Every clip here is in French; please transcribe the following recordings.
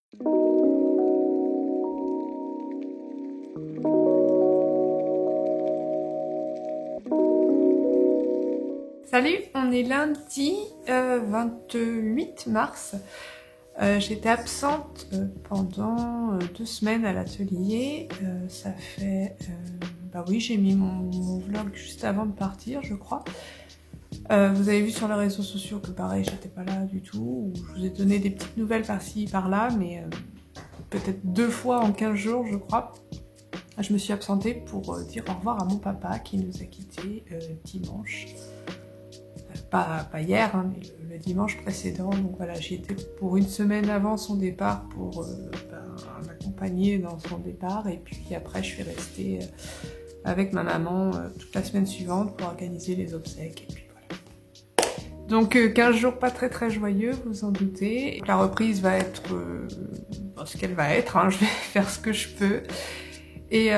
Salut, on est lundi 28 mars. J'étais absente pendant 2 semaines à l'atelier. Ça fait... bah oui, j'ai mis mon vlog juste avant de partir, je crois. Vous avez vu sur les réseaux sociaux que pareil, j'étais pas là du tout. Je vous ai donné des petites nouvelles par-ci, par-là, mais peut-être 2 fois en 15 jours, je crois. Je me suis absentée pour dire au revoir à mon papa qui nous a quittés dimanche. Pas hier, hein, mais le dimanche précédent. Donc voilà, j'y étais pour 1 semaine avant son départ pour m'accompagner dans son départ. Et puis après, je suis restée avec ma maman toute la semaine suivante pour organiser les obsèques. Et puis voilà. Donc 15 jours pas très joyeux, vous en doutez. La reprise va être ce qu'elle va être, hein. Je vais faire ce que je peux. Et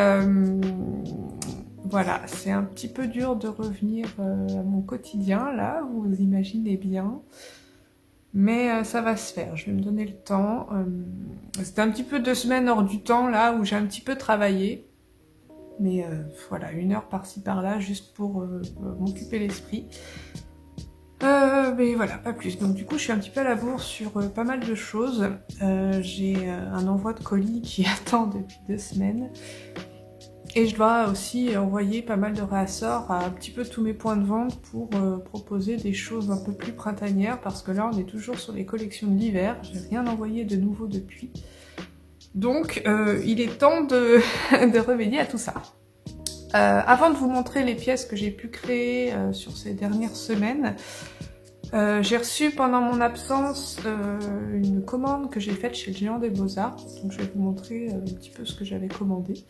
voilà, c'est un petit peu dur de revenir à mon quotidien, là, vous imaginez bien. Mais ça va se faire, je vais me donner le temps. C'était un petit peu 2 semaines hors du temps, là, où j'ai un petit peu travaillé. Mais voilà, 1 heure par-ci par-là, juste pour m'occuper l'esprit. Mais voilà, pas plus. Donc du coup, je suis un petit peu à la bourre sur pas mal de choses. J'ai un envoi de colis qui attend depuis 2 semaines. Et je dois aussi envoyer pas mal de réassorts à un petit peu tous mes points de vente pour proposer des choses un peu plus printanières, parce que là on est toujours sur les collections de l'hiver, j'ai rien envoyé de nouveau depuis. Donc il est temps de, de remédier à tout ça. Avant de vous montrer les pièces que j'ai pu créer sur ces dernières semaines, j'ai reçu pendant mon absence une commande que j'ai faite chez le Géant des Beaux-Arts, donc je vais vous montrer un petit peu ce que j'avais commandé.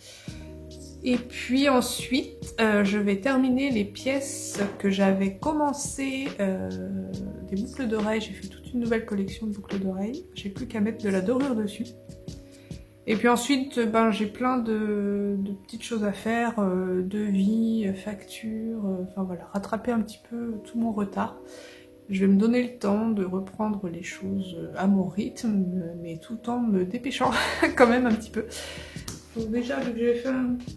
Et puis ensuite, je vais terminer les pièces que j'avais commencé, des boucles d'oreilles. J'ai fait toute une nouvelle collection de boucles d'oreilles. J'ai plus qu'à mettre de la dorure dessus. Et puis ensuite, j'ai plein de petites choses à faire, devis, factures, enfin voilà, rattraper un petit peu tout mon retard. Je vais me donner le temps de reprendre les choses à mon rythme, mais tout en me dépêchant quand même un petit peu. Donc déjà, vu que j'ai fait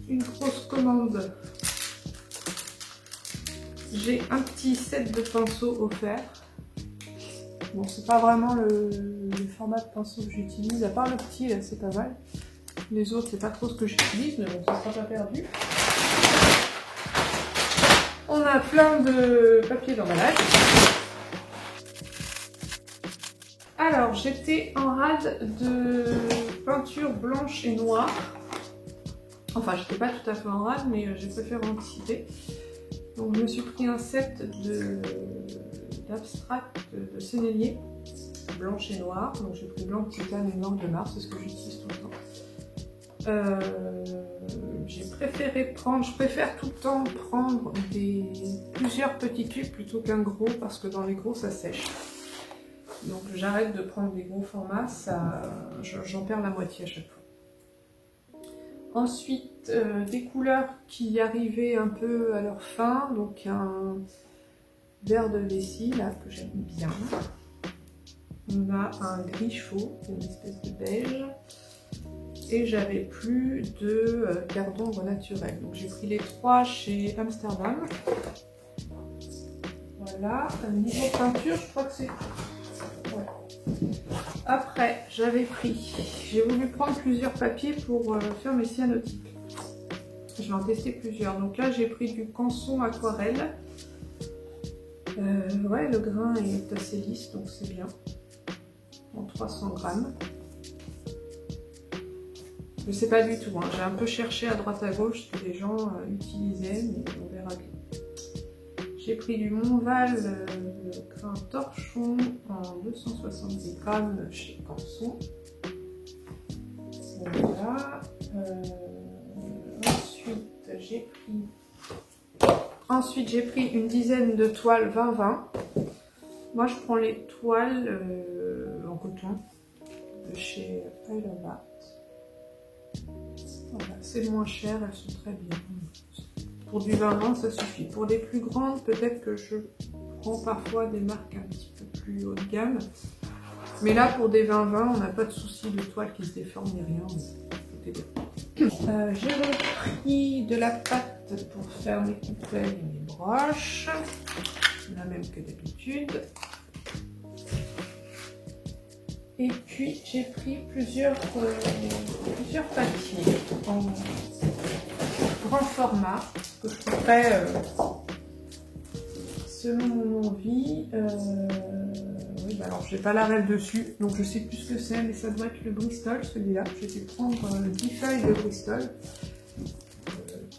une grosse commande, j'ai un petit set de pinceaux offert. Bon, c'est pas vraiment le format de pinceau que j'utilise, à part le petit, là, c'est pas mal. Les autres, c'est pas trop ce que j'utilise, mais bon, ça sera pas perdu. On a plein de papier d'emballage. Alors, j'étais en rade de peinture blanche et noire. Enfin, j'étais pas tout à fait en rade, mais j'ai préféré anticiper. Donc, je me suis pris un set d'abstract de Sennelier, blanche et noire. Donc, j'ai pris blanc de titane et noir de Mars, c'est ce que j'utilise tout le temps. Je préfère tout le temps prendre plusieurs petits tubes plutôt qu'un gros, parce que dans les gros, ça sèche. Donc, j'arrête de prendre des gros formats, j'en perds la moitié à chaque fois. Ensuite, des couleurs qui arrivaient un peu à leur fin, donc un vert de vessie là que j'aime bien. On a un gris chaud, une espèce de beige. Et j'avais plus de garde d'ombre naturel. Donc j'ai pris les 3 chez Amsterdam. Voilà, niveau peinture, je crois que c'est... Ouais. Après, j'ai voulu prendre plusieurs papiers pour faire mes cyanotypes. Je vais en tester plusieurs. Donc là, j'ai pris du Canson aquarelle. Ouais, le grain est assez lisse, donc c'est bien. En 300 grammes. Je sais pas du tout, hein. J'ai un peu cherché à droite à gauche ce que les gens utilisaient, mais on verra bien. J'ai pris du Montval grain torchon en 270 grammes chez Canson. Voilà. Ensuite, j'ai pris une dizaine de toiles 20-20. Moi, je prends les toiles en coton de chez Pilovat. Voilà, c'est moins cher, elles sont très bien. Pour du 20-20, ça suffit. Pour des plus grandes, peut-être que je prends parfois des marques un petit peu plus haut de gamme. Mais là, pour des 20-20, on n'a pas de souci de toile qui se déforme ni rien. Tout est bien. J'ai repris de la pâte pour faire mes coupelles et mes broches. La même que d'habitude. Et puis j'ai pris plusieurs papiers en grand format que je ferai selon mon envie. Oui, bah alors j'ai pas la règle dessus, donc je sais plus ce que c'est, mais ça doit être le Bristol, celui-là. Je vais prendre 10 feuilles de Bristol.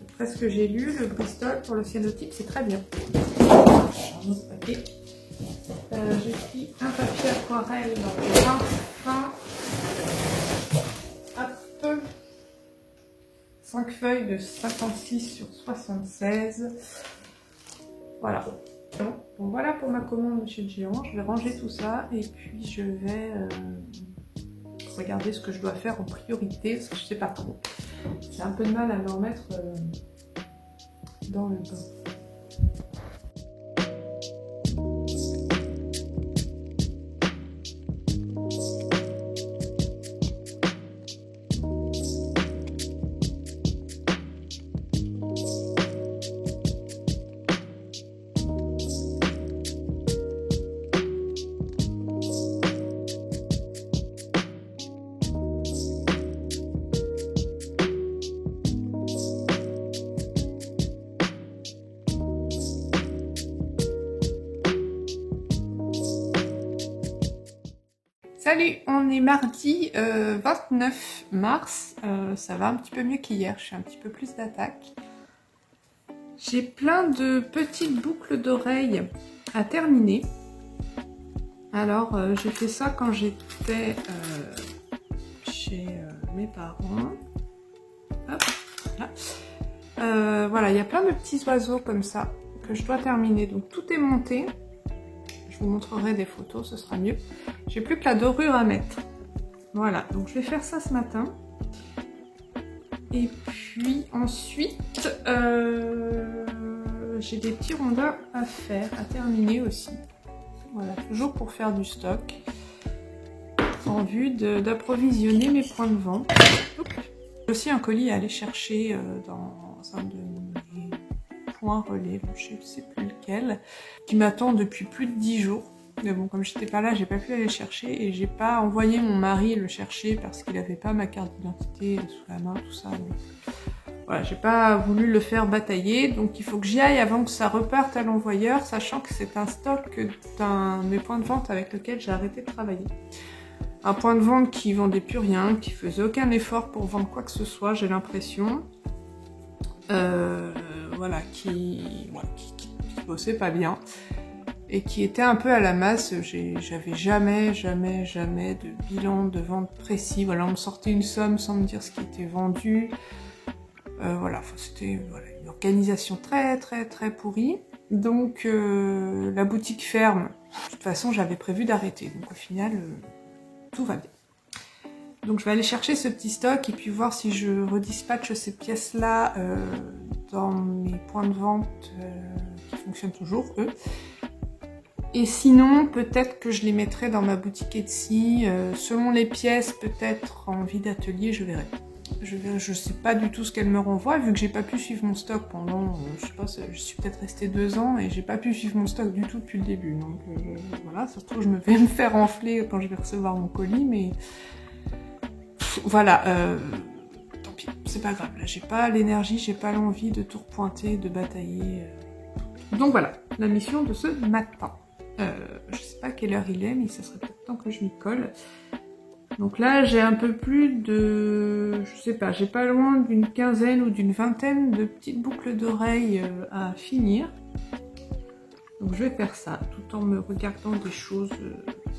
D'après ce que j'ai lu, le Bristol pour le cyanotype c'est très bien. Un autre papier. J'ai pris un papier aquarelle fin fin. Hop. 5 feuilles de 56 sur 76. Voilà. Bon, voilà pour ma commande chez le géant. Je vais ranger tout ça et puis je vais regarder ce que je dois faire en priorité parce que je sais pas trop. J'ai un peu de mal à me remettre dans le bain. Salut, on est mardi 29 mars, ça va un petit peu mieux qu'hier, je suis un petit peu plus d'attaque. J'ai plein de petites boucles d'oreilles à terminer. Alors j'ai fait ça quand j'étais chez mes parents. Hop, voilà. Voilà, il y a plein de petits oiseaux comme ça que je dois terminer, donc tout est monté. Je vous montrerai des photos, ce sera mieux. J'ai plus que la dorure à mettre. Voilà, donc je vais faire ça ce matin. Et puis ensuite, j'ai des petits rondins à faire, à terminer aussi. Voilà, toujours pour faire du stock. En vue d'approvisionner mes points de vente. J'ai aussi un colis à aller chercher dans un de mes points relais, je ne sais plus lequel, qui m'attend depuis plus de 10 jours. Mais bon, comme j'étais pas là, j'ai pas pu aller le chercher et j'ai pas envoyé mon mari le chercher parce qu'il avait pas ma carte d'identité sous la main, tout ça. Donc, voilà, j'ai pas voulu le faire batailler, donc il faut que j'y aille avant que ça reparte à l'envoyeur, sachant que c'est un stock d'un de mes points de vente avec lequel j'ai arrêté de travailler. Un point de vente qui vendait plus rien, qui faisait aucun effort pour vendre quoi que ce soit, j'ai l'impression. Voilà, qui bossait pas bien. Et qui était un peu à la masse. J'avais jamais de bilan de vente précis. Voilà, on me sortait une somme sans me dire ce qui était vendu. Voilà, c'était une organisation très pourrie. Donc la boutique ferme. De toute façon, j'avais prévu d'arrêter. Donc au final, tout va bien. Donc je vais aller chercher ce petit stock et puis voir si je redispatche ces pièces-là dans mes points de vente qui fonctionnent toujours, eux. Et sinon, peut-être que je les mettrai dans ma boutique Etsy. Selon les pièces, peut-être en vide atelier, je verrai. Je sais pas du tout ce qu'elle me renvoie, vu que j'ai pas pu suivre mon stock pendant, je sais pas, je suis peut-être restée 2 ans et j'ai pas pu suivre mon stock du tout depuis le début. Donc voilà, ça se trouve, je vais me faire enfler quand je vais recevoir mon colis, mais voilà, tant pis, c'est pas grave. Là, j'ai pas l'énergie, j'ai pas l'envie de tout repointer, de batailler. Donc voilà, la mission de ce matin. Je sais pas quelle heure il est, mais ça serait peut-être temps que je m'y colle. Donc là, j'ai un peu plus de... je sais pas, j'ai pas loin d'une quinzaine ou d'une vingtaine de petites boucles d'oreilles à finir. Donc je vais faire ça, tout en me regardant des choses,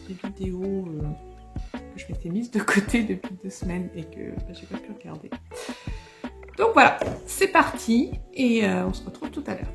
des vidéos que je m'étais mise de côté depuis 2 semaines et que j'ai pas pu regarder. Donc voilà, c'est parti et on se retrouve tout à l'heure.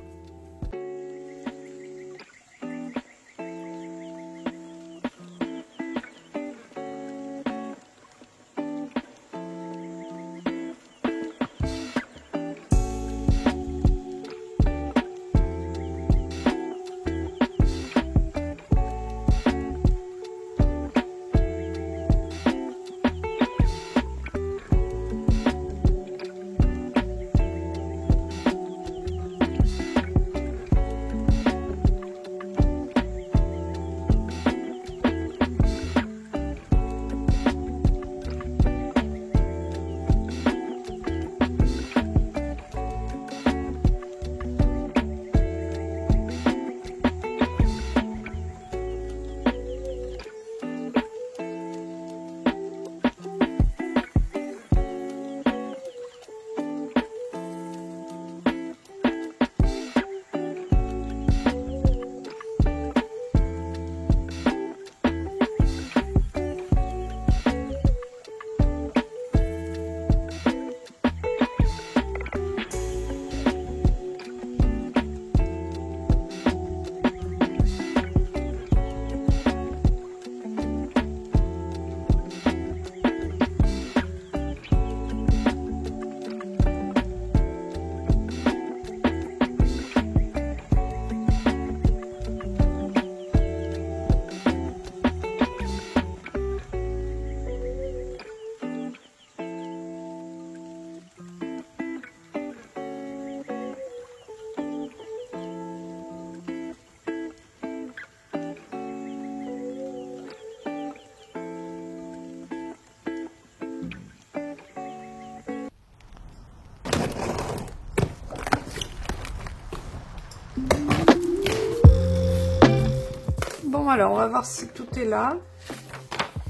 alors on va voir si tout est là.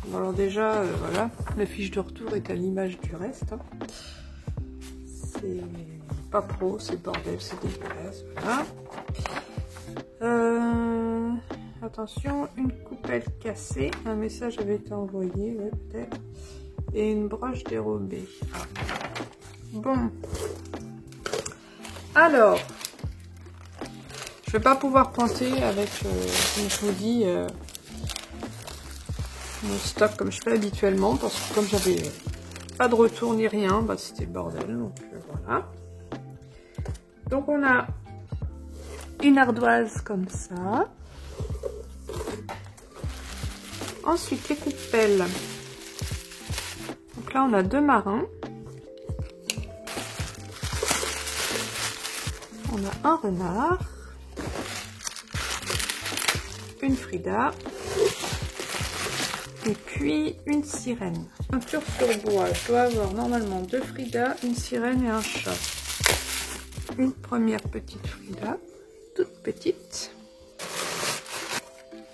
Bon, alors déjà, voilà, la fiche de retour est à l'image du reste. Hein. C'est pas pro, c'est bordel, c'est dégueulasse, voilà. Attention, une coupelle cassée, un message avait été envoyé, ouais, peut-être, et une broche dérobée. Ah. Bon, alors, je vais pas pouvoir pointer avec, comme je vous dis, mon stock comme je fais habituellement, parce que comme j'avais pas de retour ni rien, bah, c'était le bordel, donc voilà. Donc on a une ardoise comme ça. Ensuite, les coupelles. Donc là, on a 2 marins. On a un renard. Une Frida. Et puis, une sirène. Peinture sur bois. Je dois avoir normalement 2 Frida, une sirène et un chat. Une première petite Frida, toute petite.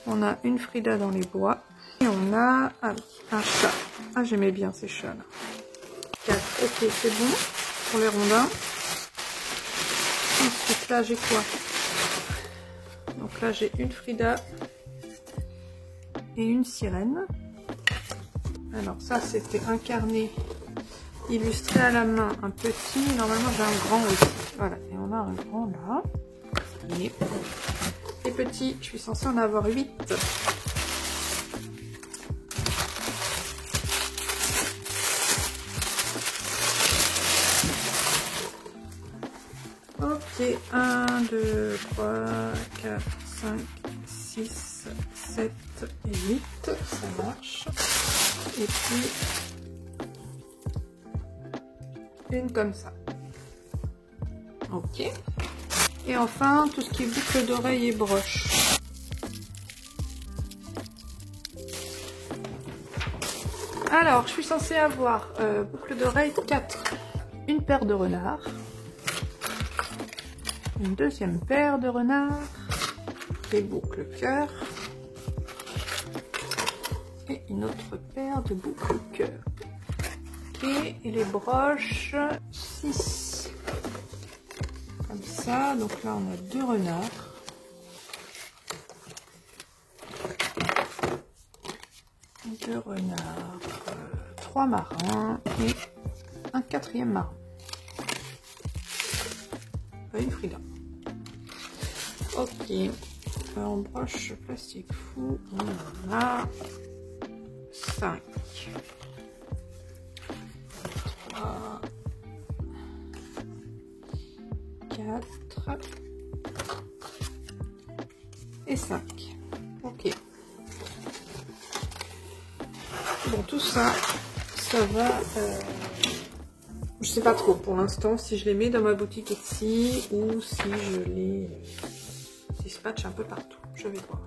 On a une Frida dans les bois. Et on a un chat. Ah, j'aimais bien ces chats-là. 4. Ok, c'est bon pour les rondins. Ensuite, là, j'ai quoi? Donc là, j'ai une Frida et une sirène. Alors ça, c'était un carnet illustré à la main, un petit. Normalement, j'ai un grand aussi. Voilà, et on a un grand là. Et les petits, je suis censée en avoir 8. Ok, 1, 2, 3, 4, 5, 6, 7 et 8, ça marche. Et puis, une comme ça. Ok. Et enfin, tout ce qui est boucle d'oreille et broche. Alors, je suis censée avoir boucle d'oreille 4. Une paire de renards. Une deuxième paire de renards, des boucles cœur et une autre paire de boucles cœur. Et les broches 6. Comme ça, donc là on a 2 renards. Deux renards, 3 marins et un 4e marin. Une Frida. Ok. En broche plastique fou, on en a 5. 3, 4 et 5. Ok. Bon, tout ça, ça va... je sais pas trop pour l'instant si je les mets dans ma boutique Etsy ou si je les dispatche un peu partout. Je vais voir.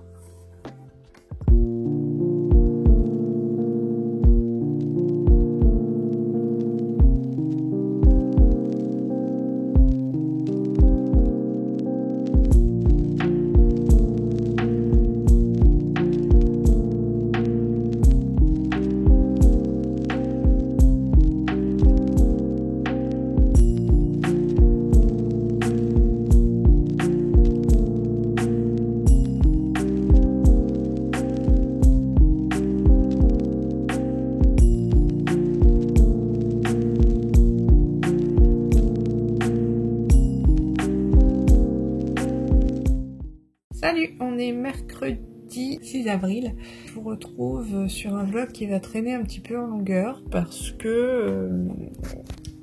Salut, on est mercredi 6 avril. Je vous retrouve sur un vlog qui va traîner un petit peu en longueur parce que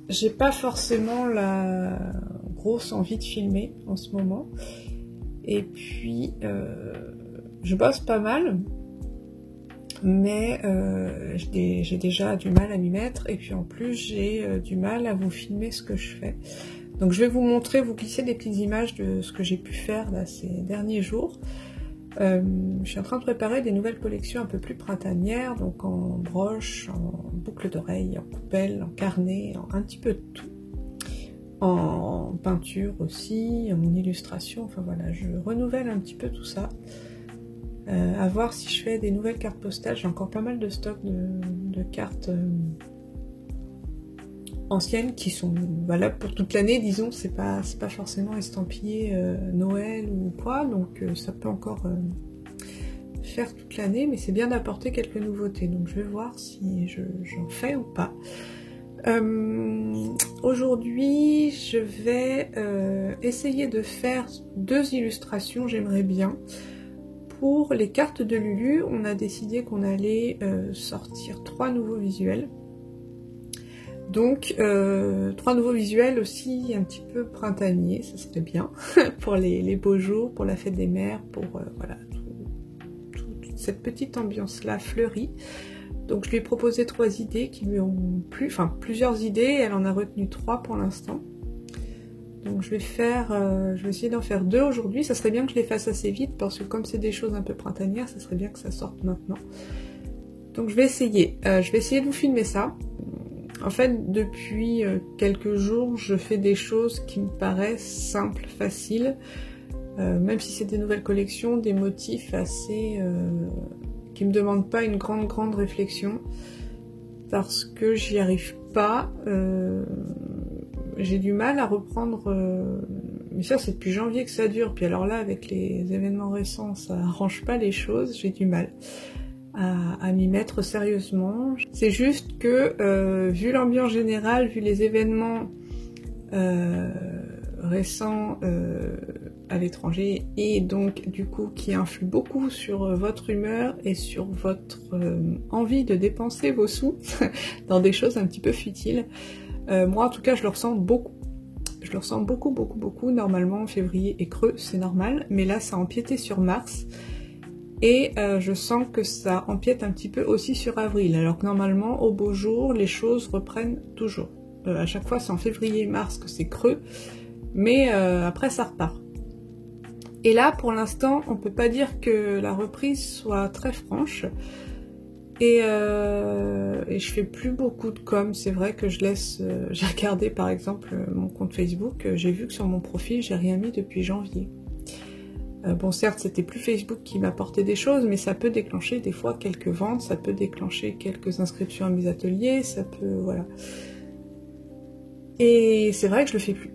j'ai pas forcément la grosse envie de filmer en ce moment. Et puis, je bosse pas mal, mais j'ai déjà du mal à m'y mettre. Et puis en plus, j'ai du mal à vous filmer ce que je fais. Donc je vais vous montrer, vous glisser des petites images de ce que j'ai pu faire là, ces derniers jours. Je suis en train de préparer des nouvelles collections un peu plus printanières, donc en broche, en boucle d'oreille, en coupelle, en carnet, en un petit peu de tout. En peinture aussi, en illustration, enfin voilà, je renouvelle un petit peu tout ça. À voir si je fais des nouvelles cartes postales. J'ai encore pas mal de stock de cartes anciennes qui sont valables pour toute l'année, disons. C'est pas forcément estampillé Noël ou quoi, donc ça peut encore faire toute l'année, mais c'est bien d'apporter quelques nouveautés. Donc je vais voir si j'en fais ou pas. Aujourd'hui, je vais essayer de faire 2 illustrations, j'aimerais bien. Pour les cartes de Lulu, on a décidé qu'on allait sortir 3 nouveaux visuels. Donc 3 nouveaux visuels aussi un petit peu printaniers, ça serait bien, pour les beaux jours, pour la fête des mères, pour voilà, toute cette petite ambiance-là fleurie. Donc je lui ai proposé 3 idées qui lui ont plu, enfin plusieurs idées, elle en a retenu 3 pour l'instant. Donc je vais essayer d'en faire 2 aujourd'hui. Ça serait bien que je les fasse assez vite parce que comme c'est des choses un peu printanières, ça serait bien que ça sorte maintenant. Donc je vais essayer de vous filmer ça. En fait, depuis quelques jours, je fais des choses qui me paraissent simples, faciles, même si c'est des nouvelles collections, des motifs assez qui me demandent pas une grande réflexion parce que j'y arrive pas. J'ai du mal à reprendre, mais ça c'est depuis janvier que ça dure, puis alors là avec les événements récents ça arrange pas les choses, j'ai du mal à m'y mettre sérieusement. C'est juste que vu l'ambiance générale, vu les événements récents à l'étranger et donc du coup qui influent beaucoup sur votre humeur et sur votre envie de dépenser vos sous dans des choses un petit peu futiles, moi en tout cas je le ressens beaucoup. Je le ressens beaucoup. Normalement février est creux, c'est normal, mais là ça a empiété sur mars et je sens que ça empiète un petit peu aussi sur avril, alors que normalement au beau jour les choses reprennent toujours. À chaque fois c'est en février et mars que c'est creux, mais après ça repart. Et là pour l'instant on peut pas dire que la reprise soit très franche. Et je fais plus beaucoup de com, c'est vrai que je laisse... j'ai regardé par exemple mon compte Facebook, j'ai vu que sur mon profil j'ai rien mis depuis janvier. Bon certes c'était plus Facebook qui m'apportait des choses, mais ça peut déclencher des fois quelques ventes, ça peut déclencher quelques inscriptions à mes ateliers, ça peut... voilà. Et c'est vrai que je le fais plus.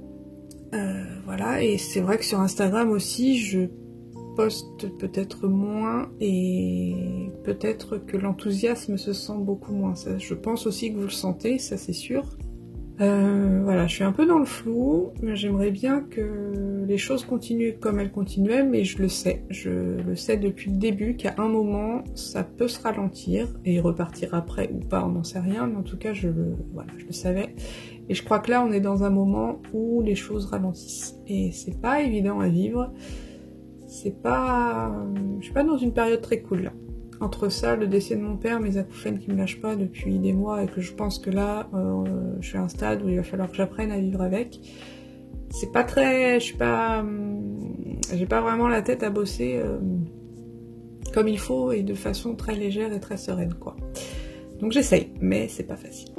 Voilà, et c'est vrai que sur Instagram aussi je poste peut-être moins et peut-être que l'enthousiasme se sent beaucoup moins. Ça, je pense aussi que vous le sentez, ça c'est sûr. Voilà, je suis un peu dans le flou, mais j'aimerais bien que les choses continuent comme elles continuaient, mais je le sais depuis le début qu'à un moment ça peut se ralentir et repartir après ou pas, on n'en sait rien, mais en tout cas je le savais. Et je crois que là on est dans un moment où les choses ralentissent et c'est pas évident à vivre. Je suis pas dans une période très cool là. Entre ça, le décès de mon père, mes acouphènes qui me lâchent pas depuis des mois et que je pense que là, je suis à un stade où il va falloir que j'apprenne à vivre avec. C'est pas très... j'ai pas vraiment la tête à bosser comme il faut et de façon très légère et très sereine quoi. Donc j'essaye, mais c'est pas facile.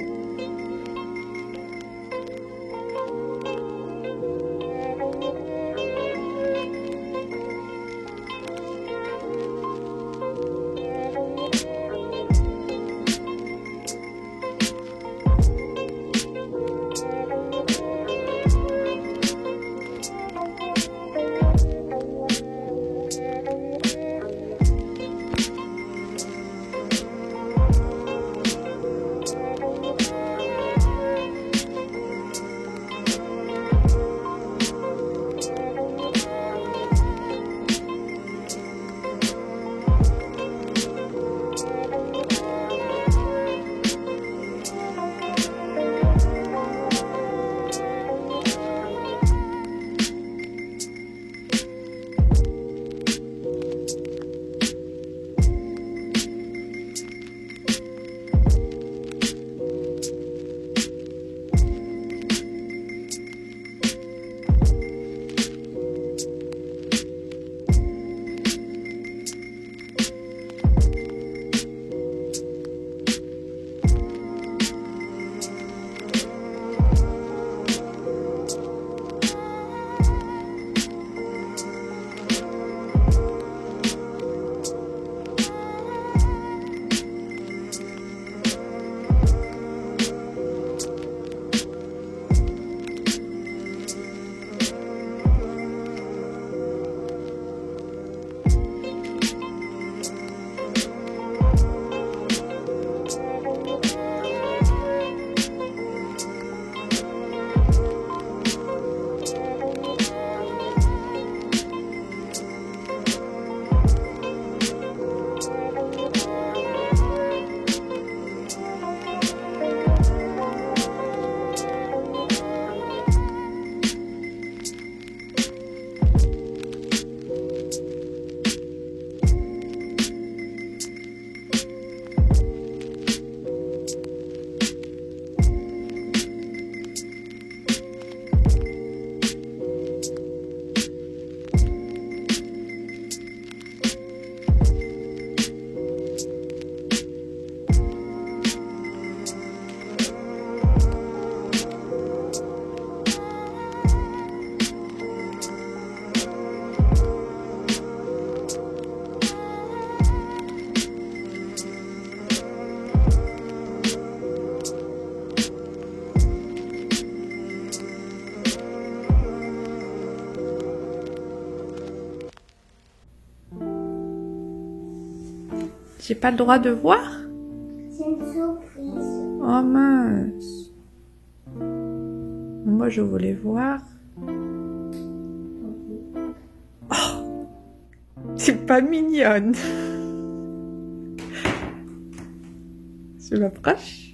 J'ai pas le droit de voir? C'est une surprise. Oh mince. Moi je voulais voir. Oh, c'est pas mignonne. Je m'approche.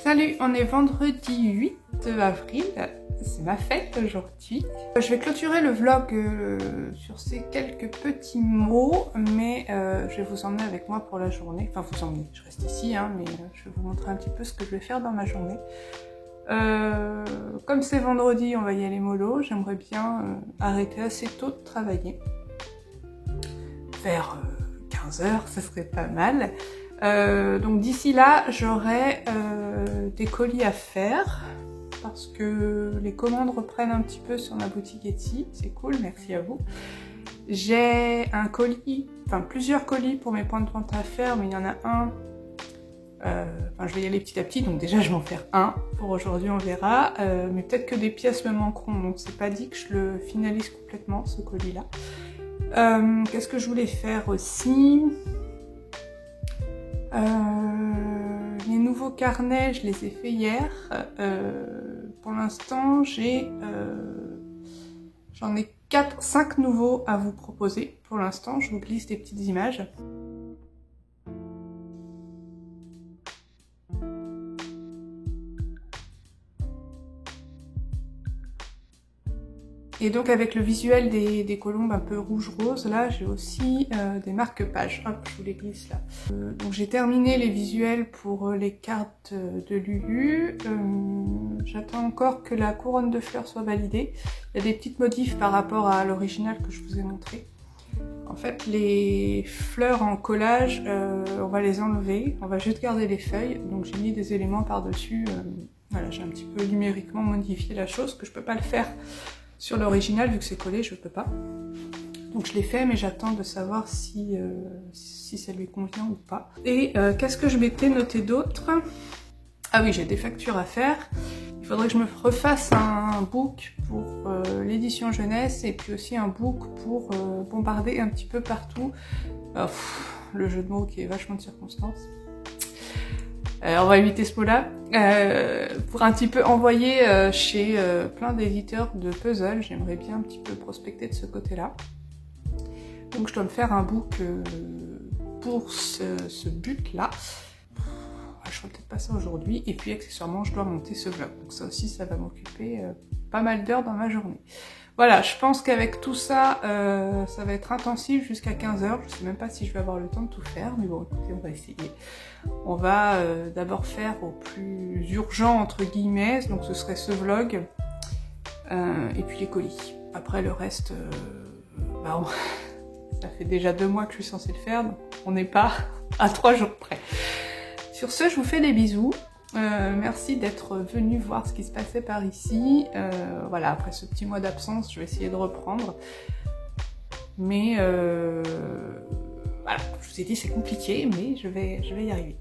Salut, on est vendredi 8 avril, c'est ma fête aujourd'hui. Je vais clôturer le vlog sur ces quelques petits mots, mais je vais vous emmener avec moi pour la journée. Enfin vous emmener, je reste ici, hein, mais je vais vous montrer un petit peu ce que je vais faire dans ma journée. Comme c'est vendredi, on va y aller mollo, j'aimerais bien arrêter assez tôt de travailler. Vers 15h, ça serait pas mal. Donc d'ici là, j'aurai des colis à faire parce que les commandes reprennent un petit peu sur ma boutique Etsy. C'est cool, merci à vous. J'ai un colis, enfin plusieurs colis pour mes points de vente à faire, mais il y en a un. Enfin, je vais y aller petit à petit, donc déjà je vais en faire un pour aujourd'hui, on verra. Mais peut-être que des pièces me manqueront, donc c'est pas dit que je le finalise complètement, ce colis-là. Qu'est-ce que je voulais faire aussi? Les nouveaux carnets, je les ai fait hier. Pour l'instant, j'en ai 5 nouveaux à vous proposer. Pour l'instant, je vous glisse des petites images. Et donc avec le visuel des colombes un peu rouge-rose, là j'ai aussi des marque-pages. Hop, je vous les glisse là. Donc j'ai terminé les visuels pour les cartes de Lulu. J'attends encore que la couronne de fleurs soit validée. Il y a des petites modifs par rapport à l'original que je vous ai montré. En fait, les fleurs en collage, on va les enlever. On va juste garder les feuilles. Donc j'ai mis des éléments par-dessus. Voilà, j'ai un petit peu numériquement modifié la chose, que je peux pas le faire sur l'original, vu que c'est collé, je peux pas. Donc je l'ai fait, mais j'attends de savoir si ça lui convient ou pas. Et qu'est-ce que je m'étais noté d'autre? Ah oui, j'ai des factures à faire. Il faudrait que je me refasse un book pour l'édition jeunesse et puis aussi un book pour bombarder un petit peu partout. Le jeu de mots qui est vachement de circonstance. On va éviter ce mot-là. Pour un petit peu envoyer chez plein d'éditeurs de puzzles, j'aimerais bien un petit peu prospecter de ce côté-là. Donc je dois me faire un book pour ce but-là. Je ferai peut-être pas ça aujourd'hui. Et puis accessoirement, je dois monter ce vlog. Donc ça aussi, ça va m'occuper pas mal d'heures dans ma journée. Voilà, je pense qu'avec tout ça, ça va être intensif jusqu'à 15h. Je sais même pas si je vais avoir le temps de tout faire, mais bon, écoutez, on va essayer. On va d'abord faire au plus urgent, entre guillemets, donc ce serait ce vlog, et puis les colis. Après, le reste, ça fait déjà 2 mois que je suis censée le faire, donc on n'est pas à 3 jours près. Sur ce, je vous fais des bisous. Merci d'être venu voir ce qui se passait par ici. Voilà, après ce petit mois d'absence, je vais essayer de reprendre. Mais voilà, je vous ai dit c'est compliqué, mais je vais y arriver.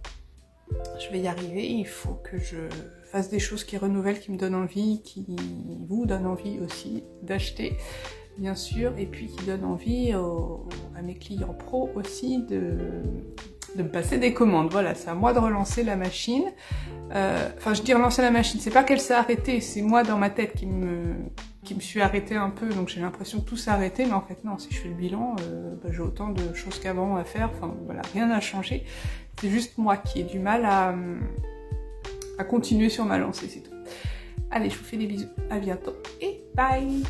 Je vais y arriver, il faut que je fasse des choses qui renouvellent, qui me donnent envie, qui vous donnent envie aussi d'acheter, bien sûr, et puis qui donnent envie à mes clients pros aussi de me passer des commandes. Voilà, c'est à moi de relancer la machine. Enfin, je dis relancer la machine, c'est pas qu'elle s'est arrêtée, c'est moi dans ma tête qui me suis arrêtée un peu, donc j'ai l'impression que tout s'est arrêté, mais en fait non, si je fais le bilan, j'ai autant de choses qu'avant à faire, enfin voilà, rien n'a changé. C'est juste moi qui ai du mal à continuer sur ma lancée, c'est tout. Allez, je vous fais des bisous, à bientôt et bye!